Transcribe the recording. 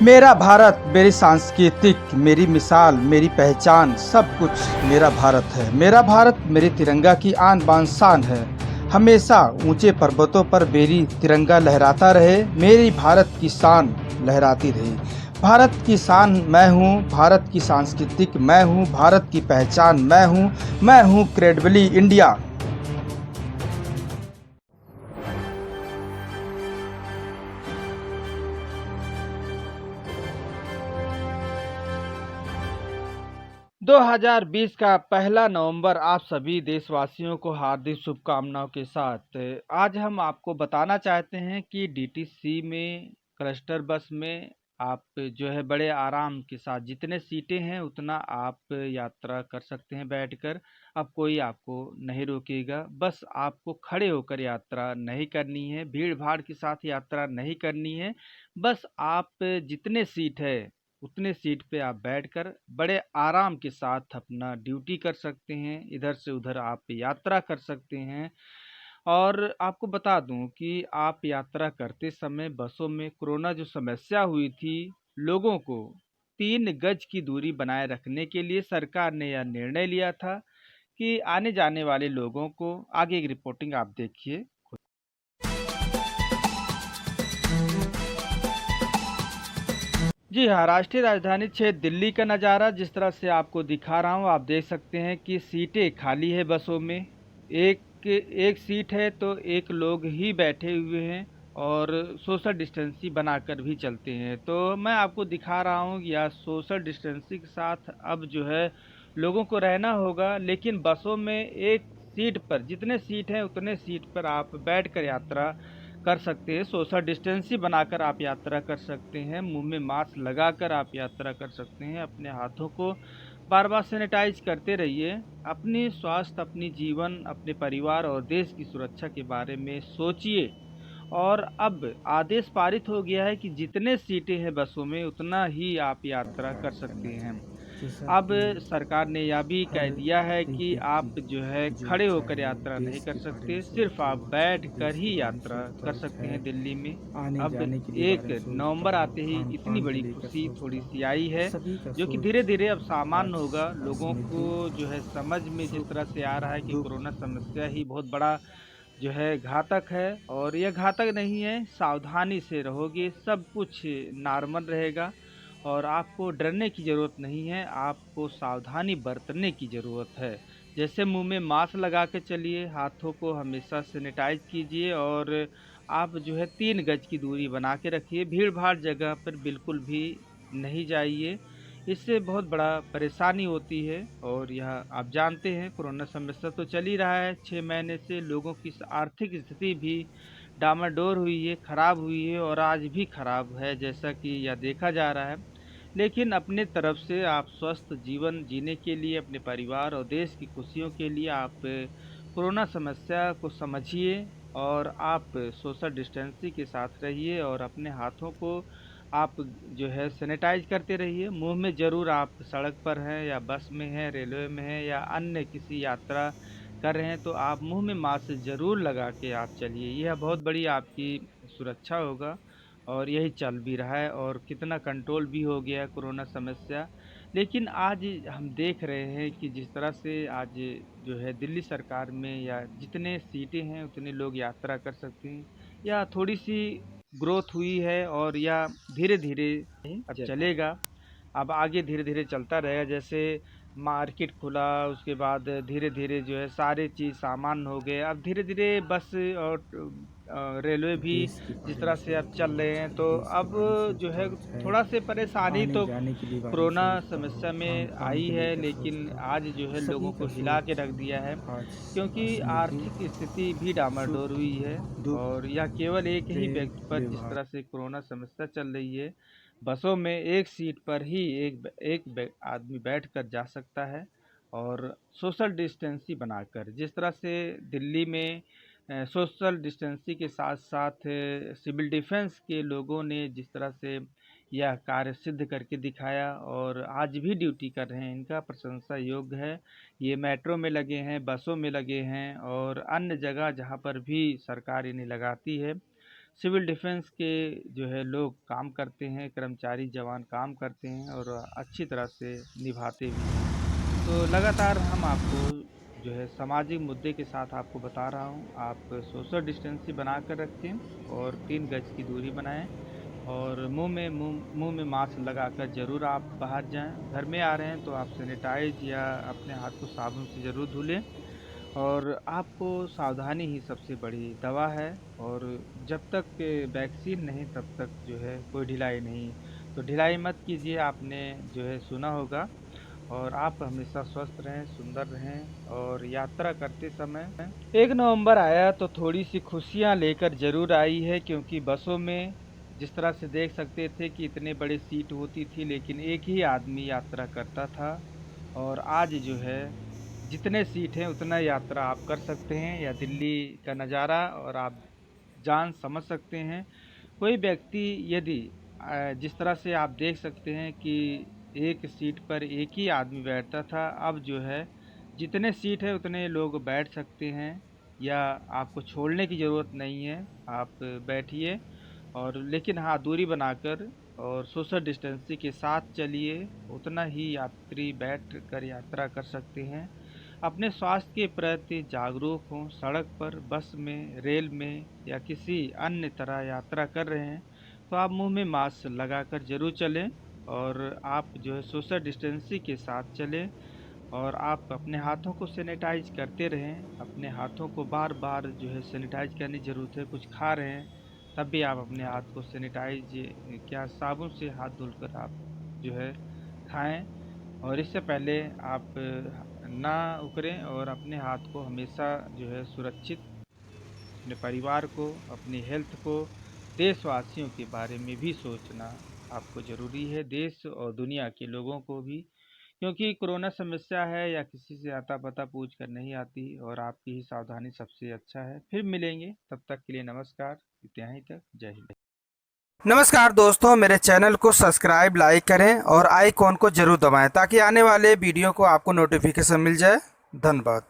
मेरा भारत, मेरी सांस्कृतिक, मेरी मिसाल, मेरी पहचान, सब कुछ मेरा भारत है। मेरा भारत मेरे तिरंगा की आन बान शान है। हमेशा ऊंचे पर्वतों पर मेरी तिरंगा लहराता रहे, मेरी भारत की शान लहराती रही। भारत की शान मैं हूँ, भारत की सांस्कृतिक मैं हूँ, भारत की पहचान मैं हूँ क्रेडिबली इंडिया। 2020 का पहला नवंबर आप सभी देशवासियों को हार्दिक शुभकामनाओं के साथ आज हम आपको बताना चाहते हैं कि डीटीसी में क्लस्टर बस में आप जो है बड़े आराम के साथ जितने सीटें हैं उतना आप यात्रा कर सकते हैं बैठकर। अब कोई आपको नहीं रोकेगा, बस आपको खड़े होकर यात्रा नहीं करनी है, भीड़ भाड़ के साथ यात्रा नहीं करनी है। बस आप जितने सीट है उतने सीट पे आप बैठकर बड़े आराम के साथ अपना ड्यूटी कर सकते हैं, इधर से उधर आप यात्रा कर सकते हैं। और आपको बता दूं कि आप यात्रा करते समय बसों में कोरोना जो समस्या हुई थी, लोगों को 3 गज की दूरी बनाए रखने के लिए सरकार ने यह निर्णय लिया था कि आने जाने वाले लोगों को आगे की रिपोर्टिंग आप देखिए। जी हाँ, राष्ट्रीय राजधानी क्षेत्र दिल्ली का नज़ारा जिस तरह से आपको दिखा रहा हूँ, आप देख सकते हैं कि सीटें खाली है बसों में। एक एक सीट है तो एक लोग ही बैठे हुए हैं और सोशल डिस्टेंसिंग बनाकर भी चलते हैं। तो मैं आपको दिखा रहा हूँ या सोशल डिस्टेंसिंग के साथ अब जो है लोगों को रहना होगा, लेकिन बसों में एक सीट पर जितने सीट हैं उतने सीट पर आप बैठकर यात्रा कर सकते हैं। सोशल डिस्टेंस ही बनाकर आप यात्रा कर सकते हैं, मुंह में मास्क लगाकर आप यात्रा कर सकते हैं। अपने हाथों को बार बार सैनिटाइज करते रहिए। अपनी स्वास्थ्य, अपनी जीवन, अपने परिवार और देश की सुरक्षा के बारे में सोचिए। और अब आदेश पारित हो गया है कि जितने सीटें हैं बसों में उतना ही आप यात्रा कर बात सकते करना हैं। चाहेंगे। जैसा अब कि सरकार ने यह भी हर कह दिया है एक कि व्यक्ति आप जो है जो खड़े होकर चाहे यात्रा नहीं देश कर के बारे में सकते, सिर्फ सोचे, आप वो बैठ कर देश के ही बारे में यात्रा सोचता कर हो, सकते चाहे हैं दिल्ली में। आने अब जाने के लिए बारे एक में सोचता नवंबर हो, आते ही खान इतनी पान को बड़ी लेकर खुशी थोड़ी सोचता सी हो, आई है, सभी का जो कि धीरे सोच धीरे अब सामान्य आज होगा। बस लोगों में को थी। जो है समझ में जिस सुख तरह से आ रहा है कि दुख कोरोना समस्या ही बहुत बड़ा जो है घातक है, और यह घातक नहीं है। सावधानी से रहोगे सब कुछ नॉर्मल रहेगा और आपको डरने की ज़रूरत नहीं है, आपको सावधानी बरतने की ज़रूरत है। जैसे मुंह में मास्क लगा के चलिए, हाथों को हमेशा सैनिटाइज कीजिए और आप जो है 3 गज की दूरी बना के रखिए। भीड़ भाड़ जगह पर बिल्कुल भी नहीं जाइए, इससे बहुत बड़ा परेशानी होती है। और यह आप जानते हैं कोरोना समस्या तो चल ही रहा है 6 महीने से। लोगों की आर्थिक स्थिति भी डामाडोल हुई है, खराब हुई है और आज भी खराब है जैसा कि यह देखा जा रहा है। लेकिन अपने तरफ से आप स्वस्थ जीवन जीने के लिए, अपने परिवार और देश की खुशियों के लिए आप कोरोना समस्या को समझिए और आप सोशल डिस्टेंसिंग के साथ रहिए और अपने हाथों को आप जो है सैनिटाइज करते रहिए। मुंह में ज़रूर, आप सड़क पर हैं या बस में हैं, रेलवे में हैं या अन्य किसी यात्रा कर रहे हैं तो आप मुंह में मास्क ज़रूर लगा के आप चलिए। यह बहुत बड़ी आपकी सुरक्षा होगा और यही चल भी रहा है और कितना कंट्रोल भी हो गया है कोरोना समस्या। लेकिन आज हम देख रहे हैं कि जिस तरह से आज जो है दिल्ली सरकार में या जितने सीटें हैं उतने लोग यात्रा कर सकते हैं, या थोड़ी सी ग्रोथ हुई है और या धीरे धीरे अब जगह चलेगा। अब आगे धीरे धीरे चलता रहेगा। जैसे मार्केट खुला, उसके बाद धीरे धीरे जो है सारे चीज़ सामान हो गए। अब धीरे धीरे बस और रेलवे भी देश के जिस बारे में तरह से अब सोचता चल हो, रहे हैं, चाहे तो देश के अब बारे में जो सोचता है हो, चाहे थोड़ा से परेशानी आने तो जाने के लिए बारे में कोरोना सोचता हो, समस्या खान में पान आई को है, लेकर लेकिन सोचता हो, आज जो है सभी लोगों का को हिला के सोच रख दिया है, आज क्योंकि बस में थी। आर्थिक स्थिति भी डामाडोल सुख हुई है। दुख और यह केवल एक ही प्रेम व्यक्ति पर जिस व्यवहार तरह से कोरोना समस्या चल रही है, बसों में एक सीट पर ही एक आदमी बैठकर जा सकता है और सोशल डिस्टेंसिंग बनाकर। जिस तरह से दिल्ली में सोशल डिस्टेंसिंग के साथ साथ सिविल डिफेंस के लोगों ने जिस तरह से यह कार्य सिद्ध करके दिखाया और आज भी ड्यूटी कर रहे हैं, इनका प्रशंसा योग्य है। ये मेट्रो में लगे हैं, बसों में लगे हैं और अन्य जगह जहाँ पर भी सरकार इन्हें लगाती है, सिविल डिफेंस के जो है लोग काम करते हैं, कर्मचारी जवान काम करते हैं और अच्छी तरह से निभाते भी हैं। तो लगातार हम आपको जो है सामाजिक मुद्दे के साथ आपको बता रहा हूँ, आप सोशल डिस्टेंसिंग बना कर रखें और 3 गज की दूरी बनाएं और मुंह में मास्क लगाकर ज़रूर आप बाहर जाएं। घर में आ रहे हैं तो आप सैनिटाइज या अपने हाथ को साबुन से ज़रूर धुलें और आपको सावधानी ही सबसे बड़ी दवा है। और जब तक वैक्सीन नहीं तब तक जो है कोई ढिलाई नहीं, तो ढिलाई मत कीजिए, आपने जो है सुना होगा। और आप हमेशा स्वस्थ रहें, सुंदर रहें और यात्रा करते समय 1 नवंबर आया तो थोड़ी सी खुशियां लेकर जरूर आई है, क्योंकि बसों में जिस तरह से देख सकते थे कि इतने बड़ी सीट होती थी लेकिन एक ही आदमी यात्रा करता था। और आज जो है जितने सीट हैं उतना यात्रा आप कर सकते हैं, या दिल्ली का नज़ारा और आप जान समझ सकते हैं। कोई व्यक्ति यदि जिस तरह से आप देख सकते हैं कि एक सीट पर एक ही आदमी बैठता था, अब जो है जितने सीट है उतने लोग बैठ सकते हैं, या आपको छोड़ने की ज़रूरत नहीं है, आप बैठिए। और लेकिन हाँ, दूरी बनाकर और सोशल डिस्टेंसिंग के साथ चलिए, उतना ही यात्री बैठ कर यात्रा कर सकते हैं। अपने स्वास्थ्य के प्रति जागरूक हों, सड़क पर, बस में, रेल में या किसी अन्य तरह यात्रा कर रहे हैं तो आप मुंह में मास्क लगाकर जरूर चलें और आप जो है सोशल डिस्टेंसिंग के साथ चलें। और आप अपने हाथों को सैनिटाइज करते रहें, अपने हाथों को बार बार जो है सैनिटाइज करने की ज़रूरत है। कुछ खा रहे हैं तब भी आप अपने हाथ को सैनिटाइज क्या साबुन से हाथ धुलकर आप जो है खाएं। और इससे पहले आप ना उकरें और अपने हाथ को हमेशा जो है सुरक्षित, अपने परिवार को, अपनी हेल्थ को, देशवासियों के बारे में भी सोचना आपको ज़रूरी है, देश और दुनिया के लोगों को भी, क्योंकि कोरोना समस्या है या किसी से आता पता पूछ कर नहीं आती और आपकी ही सावधानी सबसे अच्छा है। फिर मिलेंगे, तब तक के लिए नमस्कार, इतना ही तक, जय हिंद। नमस्कार दोस्तों, मेरे चैनल को सब्सक्राइब लाइक करें और आइकॉन को जरूर दबाएं ताकि आने वाले वीडियो को आपको नोटिफिकेशन मिल जाए। धन्यवाद।